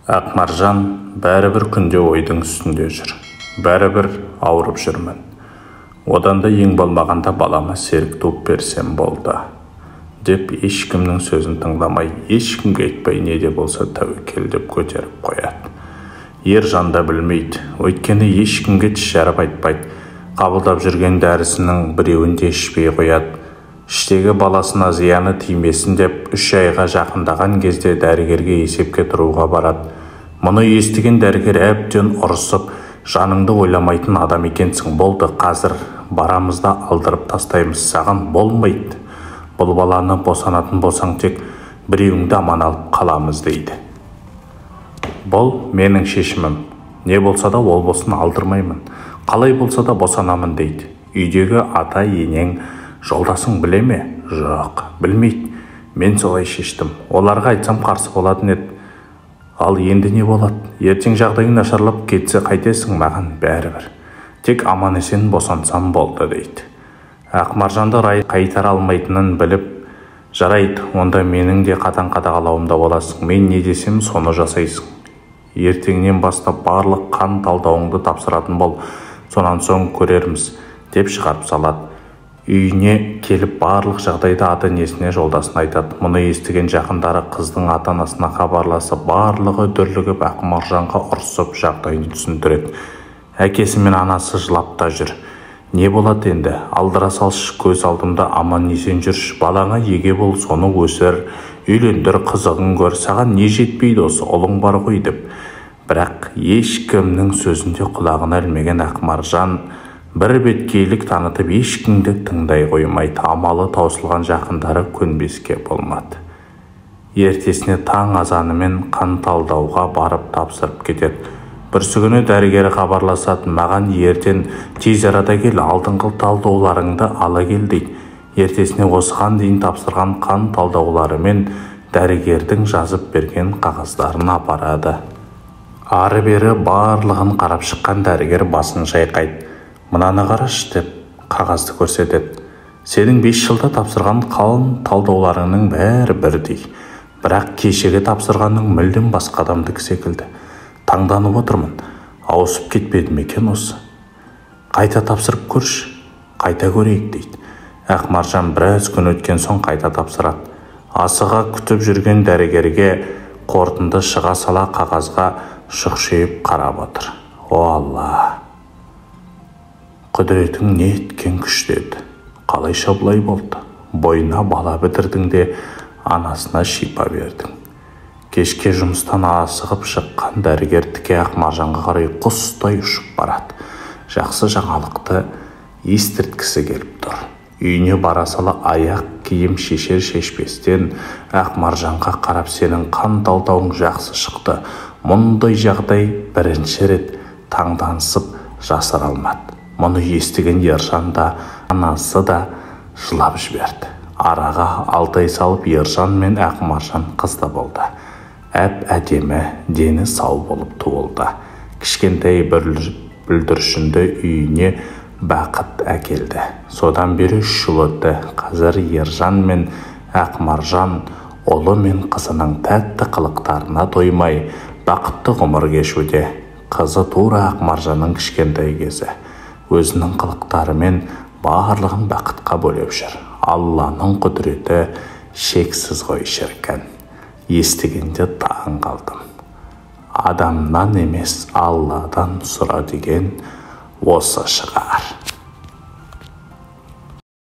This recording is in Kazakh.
Ақмаржан бәрібір күнде ойдың үстінде жүр. Бәрібір ауырып жүрмін. Одан да ең болмағанда балама серік туып берсем болды. Деп ешкімнің сөзін тыңдамай, ешкімге айтпай не де болса тәуекел деп көтеріп қояды. Ержан да білмейді, өйткені ешкімге тіс жарып айтпайды. Қабылдап жүрген дәрісінің біреуін де ішпей қояды. Іштегі баласына зияны тимесін деп 3 айға жақындаған кезде дәрігерге есепке тұруға барады. Мұны естіген дәрігер әбден ұрысып, жаныңды ойламайтын адам екенсің, болды, қазір барамызда алдырып тастаймыз, саған болмайды. Бұл баланы босанатын болсаң тек біреуіңді аман алып қаламыз дейді. Бұл менің шешімім. Не болса да ол болсын, алдырмаймын. Қалай болса да босанамын дейді. Үйдегі ата енең жолдасың біле ме? Жоқ, білмейді. Мен солай шештім. Оларға айтсам қарсы болатын еді. Ал енді не болады? Ертең жағдайың нашарлап кетсе қайтесің, маған бәрібір. Тек аман есен босансам болды дейді. Ақмаржанды қайтара алмайтынын біліп, жарайды, онда менің де қатаң қадағалауымда боласың. Мен не десем, соны жасайсың. Ертеңнен бастап барлық қан талдауыңды тапсыратын бол. Сонан соң көрерміз, деп шығарып салады. Үйіне келіп барлық жағдайды ата-енесіне, жолдасын айтады. Мұны естіген жақындары қыздың ата-анасына хабарласып, барлығы дүрлігіп Ақмаржанға ұрысып жағдайын түсіндіреді. Әкесі мен анасы жылап та жүр. Не болады енді? Алдыра салшы, көз алдымда аман есен жүрші. Балаңа еге бол, соны өсір, үйлендір, қызығын көр. Саған не жетпейді, осы ұлың бар ғой деп. Бірақ ешкімнің сөзінде құлағына ілмеген Ақмаржан бір беткейлік танытып, ешкімді тыңдай қоймайды. Амалы таусылған жақындары көнбеске болмады. Ертесіне таң азанымен қан талдауға барып тапсырып кетеді. Бүрсігүні дәрігері хабарласады, маған ертең тез арада кел, алдыңғы талдауларыңды ала кел дейді. Ертесіне осыған дейін тапсырған қан талдаулары мен дәрігердің жазып берген қағаздарын апарады. Ары-бері барлығын қарап шыққан дәрігер басын шайқайды. Мынаны қарашы деп қағазды көрсетеді. Сенің 5 жылда тапсырған қан талдауларыңның бәрі бірдей. Бірақ кешегі тапсырғанның мүлдем басқа адамдікі секілді. Таңданып отырмын. Ауысып кетпеді ме екен осы? Қайта тапсырып көрші, қайта көрейік дейді. Ақмаржан біраз күн өткен соң қайта тапсырады. Асыға күтіп жүрген дәрігерге қорытынды шыға сала қағазға шұқшиып қарап отыр. О Алла! Құдіретің не еткен күш деді. Қалайша бұлай болды? Бойына бала бітірдің де анасына шипа бердің. Кешке жұмыстан асығып шыққан дәрігер тіке Ақмаржанға қарай құстай ұшып барады. Жақсы жаңалықты естірткісі келіп тұр. Үйіне бара сала аяқ киім шешер-шешпестен Ақмаржанға қарап, сенің қан талдауың жақсы шықты. Мұндай жағдай бірінші рет, таңданысып жасыра алмады. Мұны естіген Ержан да, анасы да жылап жіберді. Араға 6 ай салып Ержан мен Ақмаржан қызда болды. Әп-әдемі, дені сау болып туылды. Кішкентай бүлдіршінді үйіне бақыт әкелді. Содан бері 3 жыл өтті. Қазір Ержан мен Ақмаржан ұлы мен қызының тәтті қылықтарына тоймай бақытты ғұмыр кешуде. Қызы тура Ақмаржанның кішкентай кезі. Өзінің қылықтарымен барлығын бақытқа бөлеп жүр. Алланың құдіреті шексіз ғой шіркін. Естігенде таң қалдым. Адамнан емес, Алладан сұра деген осы шығар.